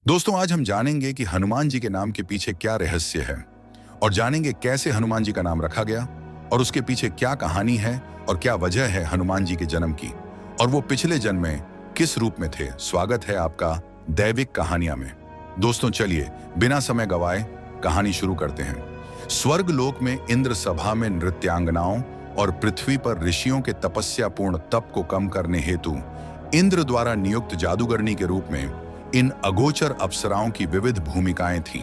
दोस्तों, आज हम जानेंगे कि हनुमान जी के नाम के पीछे क्या रहस्य है और जानेंगे कैसे हनुमान जी का नाम रखा गया और उसके पीछे क्या कहानी है और क्या वजह है हनुमान जी के जन्म की और वो पिछले जन्म में किस रूप में थे। स्वागत है आपका दैविक कहानियां में। दोस्तों, चलिए बिना समय गवाए कहानी शुरू करते हैं। स्वर्ग लोक में इंद्र सभा में नृत्यांगनाओं और पृथ्वी पर ऋषियों के तपस्यापूर्ण तप को कम करने हेतु इंद्र द्वारा नियुक्त जादूगरनी के रूप में इन अगोचर अप्सराओं की विविध भूमिकाएं थीं।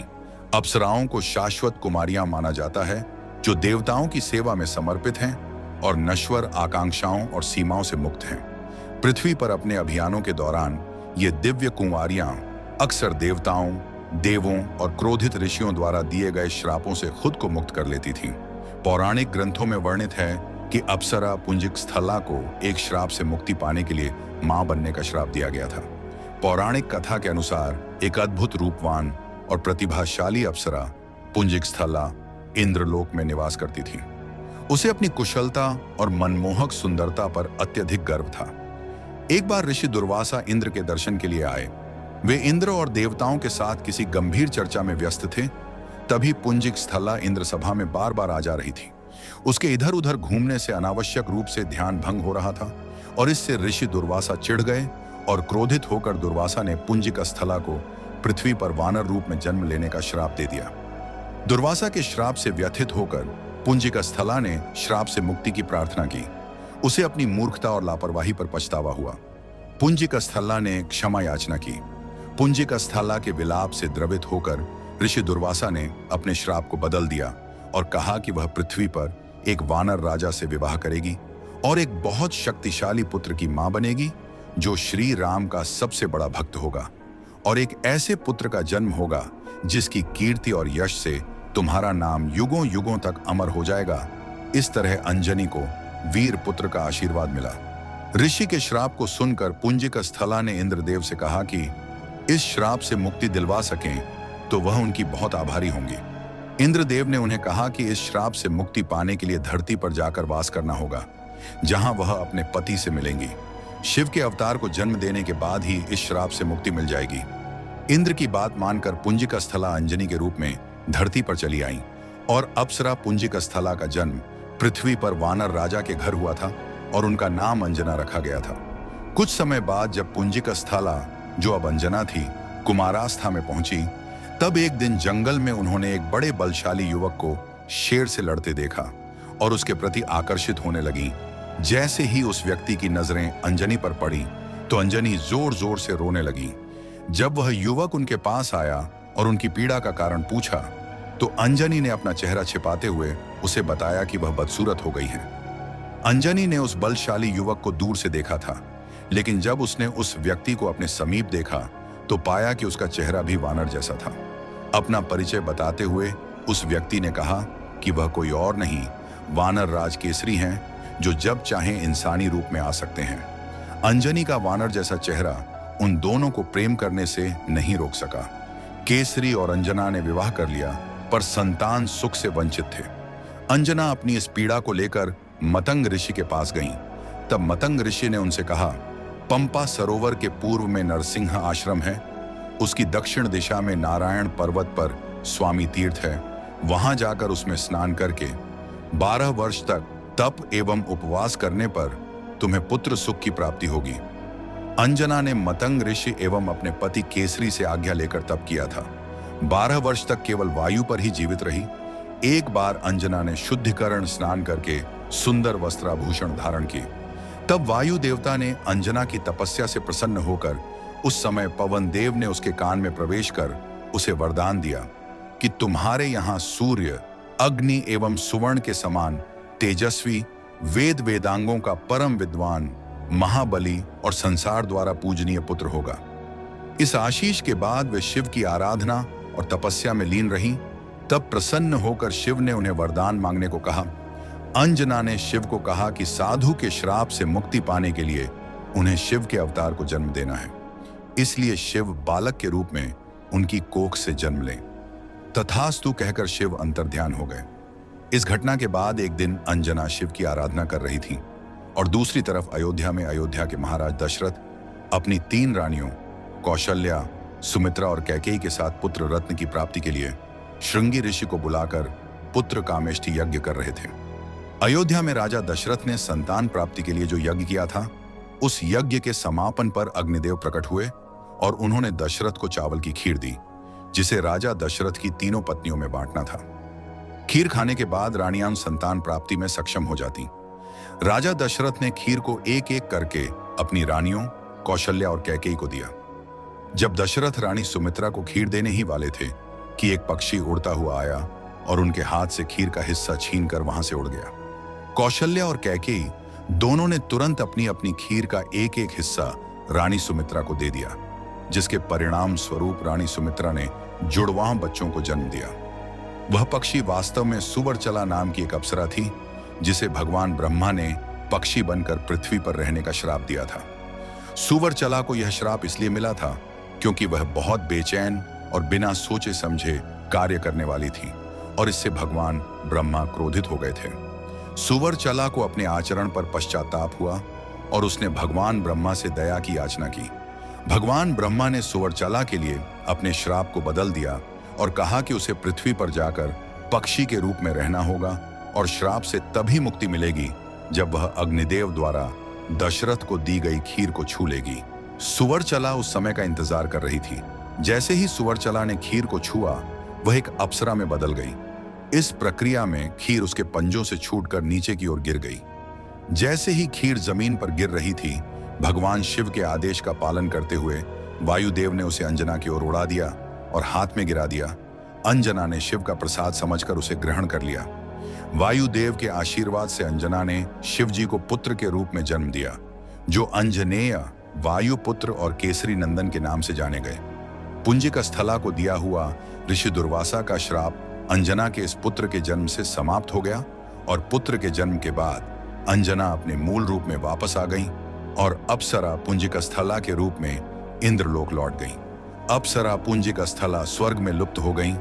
अप्सराओं को शाश्वत कुमारियां माना जाता है जो देवताओं की सेवा में समर्पित हैं और नश्वर आकांक्षाओं और सीमाओं से मुक्त हैं। पृथ्वी पर अपने अभियानों के दौरान ये दिव्य कुंवारियां अक्सर देवताओं, देवों और क्रोधित ऋषियों द्वारा दिए गए श्रापों से खुद को मुक्त कर लेती थीं। पौराणिक ग्रंथों में वर्णित है कि अप्सरा पुंजिक स्थला को एक श्राप से मुक्ति पाने के लिए मां बनने का श्राप दिया गया था। पौराणिक कथा के अनुसार एक अद्भुत रूपवान और प्रतिभाशाली अप्सरा पुंजिक स्थला इंद्रलोक में निवास करती थी। उसे अपनी कुशलता और मनमोहक सुंदरता पर अत्यधिक गर्व था। एक बार ऋषि दुर्वासा इंद्र के दर्शन के लिए आए। वे इंद्र और देवताओं के साथ किसी गंभीर चर्चा में व्यस्त थे। तभी पुंजिक स्थला इंद्र सभा में बार बार आ जा रही थी। उसके इधर उधर घूमने से अनावश्यक रूप से ध्यान भंग हो रहा था और इससे ऋषि दुर्वासा चिढ़ गए और क्रोधित होकर दुर्वासा ने पुंजिक स्थला को पृथ्वी पर वानर रूप में जन्म लेने का श्राप दे दिया। दुर्वासा के श्राप से व्यथित होकर पुंजिक स्थला ने श्राप से मुक्ति की प्रार्थना की। उसे अपनी मूर्खता और लापरवाही पर पछतावा हुआ। पुंजिक स्थला ने क्षमा याचना की। पुंजिक स्थला के विलाप से द्रवित होकर ऋषि दुर्वासा ने अपने श्राप को बदल दिया और कहा कि वह पृथ्वी पर एक वानर राजा से विवाह करेगी और एक बहुत शक्तिशाली पुत्र की मां बनेगी जो श्री राम का सबसे बड़ा भक्त होगा और एक ऐसे पुत्र का जन्म होगा जिसकी कीर्ति और यश से तुम्हारा नाम युगों युगों तक अमर हो जाएगा। इस तरह अंजनी को वीर पुत्र का आशीर्वाद मिला। ऋषि के श्राप को सुनकर पुंजिक स्थला ने इंद्रदेव से कहा कि इस श्राप से मुक्ति दिलवा सकें तो वह उनकी बहुत आभारी होंगी। इंद्रदेव ने उन्हें कहा कि इस श्राप से मुक्ति पाने के लिए धरती पर जाकर वास करना होगा, जहां वह अपने पति से मिलेंगी। शिव के अवतार को जन्म देने के बाद ही इस श्राप से मुक्ति मिल जाएगी। इंद्र की बात मानकर पुंजिक स्थला अंजनी के रूप में धरती पर चली आई और अप्सरा पुंजिक स्थला का जन्म पृथ्वी पर वानर राजा के घर हुआ था और उनका नाम अंजना रखा गया था। कुछ समय बाद जब पुंजिक स्थला, जो अब अंजना थी, कुमारास्था में पहुंची, तब एक दिन जंगल में उन्होंने एक बड़े बलशाली युवक को शेर से लड़ते देखा और उसके प्रति आकर्षित होने लगी। जैसे ही उस व्यक्ति की नजरें अंजनी पर पड़ी तो अंजनी जोर जोर से रोने लगी। जब वह युवक उनके पास आया और उनकी पीड़ा का कारण पूछा तो अंजनी ने अपना चेहरा छिपाते हुए उसे बताया कि वह बदसूरत हो गई है। अंजनी ने उस बलशाली युवक को दूर से देखा था, लेकिन जब उसने उस व्यक्ति को अपने समीप देखा तो पाया कि उसका चेहरा भी वानर जैसा था। अपना परिचय बताते हुए उस व्यक्ति ने कहा कि वह कोई और नहीं, वानर राज केसरी हैं, जो जब चाहें इंसानी रूप में आ सकते हैं। अंजनी का वानर जैसा चेहरा उन दोनों को प्रेम करने से नहीं रोक सका। केसरी और अंजना ने विवाह कर लिया, पर संतान सुख से वंचित थे। अंजना अपनी इस पीड़ा को लेकर मतंग ऋषि के पास गईं। तब मतंग ऋषि ने उनसे कहा, पंपा सरोवर के पूर्व में नरसिंह आश्रम है, उसकी दक्षिण दिशा में नारायण पर्वत पर स्वामी तीर्थ है। वहां जाकर उसमें स्नान करके 12 वर्ष तक तप एवं उपवास करने पर तुम्हें पुत्र सुख की प्राप्ति होगी। अंजना ने मतंग ऋषि एवं अपने पति केसरी से आज्ञा लेकर तप किया था। 12 वर्ष तक केवल वायु पर ही जीवित रही। एक बार अंजना ने शुद्धिकरण स्नान करके सुंदर वस्त्राभूषण धारण किए। तब वायु देवता ने अंजना की तपस्या से प्रसन्न होकर उस समय पवन देव ने उसके कान में प्रवेश कर उसे वरदान दिया कि तुम्हारे यहाँ सूर्य, अग्नि एवं सुवर्ण के समान तेजस्वी, वेद वेदांगों का परम विद्वान, महाबली और संसार द्वारा पूजनीय पुत्र होगा। इस आशीष के बाद वे शिव की आराधना और तपस्या में लीन रहीं। तब प्रसन्न होकर शिव ने उन्हें वरदान मांगने को कहा। अंजना ने शिव को कहा कि साधु के श्राप से मुक्ति पाने के लिए उन्हें शिव के अवतार को जन्म देना है, इसलिए शिव बालक के रूप में उनकी कोख से जन्म लें। तथास्तु कहकर शिव अंतर्ध्यान हो गए। इस घटना के बाद एक दिन अंजना शिव की आराधना कर रही थी और दूसरी तरफ अयोध्या में अयोध्या के महाराज दशरथ अपनी 3 रानियों कौशल्या, सुमित्रा और कैकेयी के साथ पुत्र रत्न की प्राप्ति के लिए श्रृंगी ऋषि को बुलाकर पुत्र कामेष्टि यज्ञ कर रहे थे। अयोध्या में राजा दशरथ ने संतान प्राप्ति के लिए जो यज्ञ किया था, उस यज्ञ के समापन पर अग्निदेव प्रकट हुए और उन्होंने दशरथ को चावल की खीर दी, जिसे राजा दशरथ की तीनों पत्नियों में बांटना था। खीर खाने के बाद रानियां संतान प्राप्ति में सक्षम हो जाती। राजा दशरथ ने खीर को एक एक करके अपनी रानियों कौशल्या और कैकेयी को दिया। जब दशरथ रानी सुमित्रा को खीर देने ही वाले थे कि एक पक्षी उड़ता हुआ आया और उनके हाथ से खीर का हिस्सा छीनकर वहां से उड़ गया। कौशल्या और कैकेयी दोनों ने तुरंत अपनी अपनी खीर का एक एक हिस्सा रानी सुमित्रा को दे दिया, जिसके परिणाम स्वरूप रानी सुमित्रा ने जुड़वां बच्चों को जन्म दिया। वह पक्षी वास्तव में सुवरचला नाम की एक अप्सरा थी, जिसे भगवान ब्रह्मा ने पक्षी बनकर पृथ्वी पर रहने का श्राप दिया था। सुवरचला को यह श्राप इसलिए मिला था क्योंकि वह बहुत बेचैन और बिना सोचे समझे कार्य करने वाली थी, और इससे भगवान ब्रह्मा क्रोधित हो गए थे। सुवरचला को अपने आचरण पर पश्चाताप हुआ और उसने भगवान ब्रह्मा से दया की याचना की। भगवान ब्रह्मा ने सुवरचला के लिए अपने श्राप को बदल दिया और कहा कि उसे पृथ्वी पर जाकर पक्षी के रूप में रहना होगा और श्राप से तभी मुक्ति मिलेगी जब वह अग्निदेव द्वारा दशरथ को दी गई खीर को छू लेगी। सुवरचला उस समय का इंतजार कर रही थी। जैसे ही सुवरचला ने खीर को छुआ, वह एक अप्सरा में बदल गई। इस प्रक्रिया में खीर उसके पंजों से छूटकर नीचे की ओर गिर गई। जैसे ही खीर जमीन पर गिर रही थी, भगवान शिव के आदेश का पालन करते हुए वायुदेव ने उसे अंजना की ओर उड़ा दिया और हाथ में गिरा दिया। अंजना ने शिव का प्रसाद समझकर उसे ग्रहण कर लिया। वायुदेव के आशीर्वाद से अंजना ने शिव जी को पुत्र के रूप में जन्म दिया, जो अंजनेय, वायुपुत्र और केसरी नंदन के नाम से जाने गए। पुंजिक स्थला को दिया हुआ ऋषि दुर्वासा का श्राप अंजना के इस पुत्र के जन्म से समाप्त हो गया और पुत्र के जन्म के बाद अंजना अपने मूल रूप में वापस आ गई और अप्सरा पुंजिक स्थला के रूप में इंद्रलोक लौट गई। अप्सरा पुंजिक स्थला स्वर्ग में लुप्त हो गई।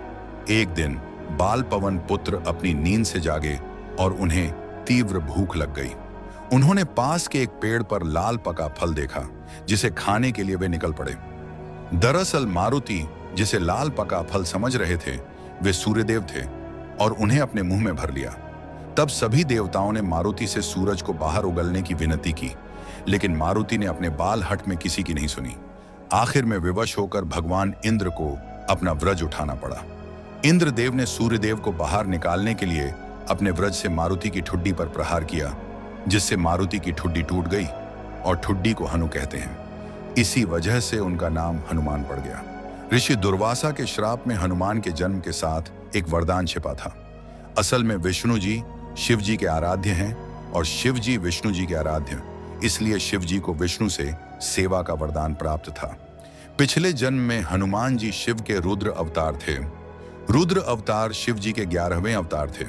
एक दिन बाल पवन पुत्र अपनी नींद से जागे और उन्हें तीव्र भूख लग गई। उन्होंने पास के एक पेड़ पर लाल पका फल देखा, जिसे खाने के लिए वे निकल पड़े। दरअसल मारुति, जिसे लाल पका फल समझ रहे थे, वे सूर्यदेव थे और उन्हें अपने मुंह में भर लिया। तब सभी देवताओं ने मारुति से सूरज को बाहर उगलने की विनती की, लेकिन मारुति ने अपने बाल हट में किसी की नहीं सुनी। आखिर में विवश होकर भगवान इंद्र को अपना व्रज उठाना पड़ा। इंद्रदेव ने सूर्यदेव को बाहर निकालने के लिए अपने व्रज से मारुति की ठुड्डी पर प्रहार किया, जिससे मारुति की ठुड्डी टूट गई और ठुड्डी को हनु कहते हैं। इसी वजह से उनका नाम हनुमान पड़ गया। ऋषि दुर्वासा के श्राप में हनुमान के जन्म के साथ एक वरदान छिपा था। असल में विष्णु जी शिव जी के आराध्य हैं और शिव जी विष्णु जी के आराध्य, इसलिए शिव जी को विष्णु से सेवा का वरदान प्राप्त था। पिछले जन्म में हनुमान जी शिव के रुद्र अवतार थे। रुद्र अवतार शिव जी के 11वें अवतार थे।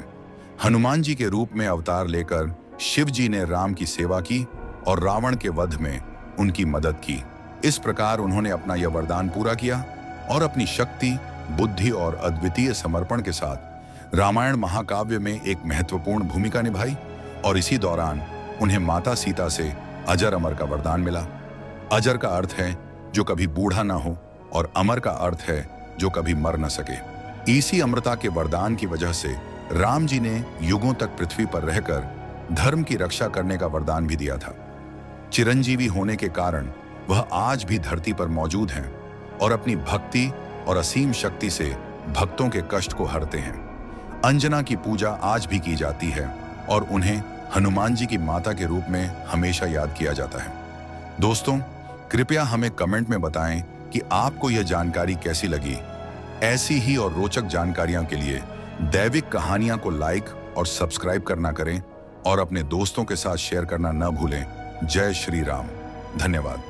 हनुमान जी के रूप में अवतार लेकर शिव जी ने राम की सेवा की और रावण के वध में उनकी मदद की। इस प्रकार उन्होंने अपना यह वरदान पूरा किया और अपनी शक्ति, बुद्धि और अद्वितीय समर्पण के साथ रामायण महाकाव्य में एक महत्वपूर्ण भूमिका निभाई और इसी दौरान उन्हें माता सीता से अजर अमर का वरदान मिला। अजर का अर्थ है जो कभी बूढ़ा ना हो और अमर का अर्थ है जो कभी मर न सके। इसी अमरता के वरदान की वजह से राम जी ने युगों तक पृथ्वी पर रहकर धर्म की रक्षा करने का वरदान भी दिया था। चिरंजीवी होने के कारण वह आज भी धरती पर मौजूद हैं और अपनी भक्ति और असीम शक्ति से भक्तों के कष्ट को हरते हैं। अंजना की पूजा आज भी की जाती है और उन्हें हनुमान जी की माता के रूप में हमेशा याद किया जाता है। दोस्तों, कृपया हमें कमेंट में बताएं कि आपको यह जानकारी कैसी लगी। ऐसी ही और रोचक जानकारियों के लिए दैविक कहानियां को लाइक और सब्सक्राइब करना करें और अपने दोस्तों के साथ शेयर करना न भूलें। जय श्री राम। धन्यवाद।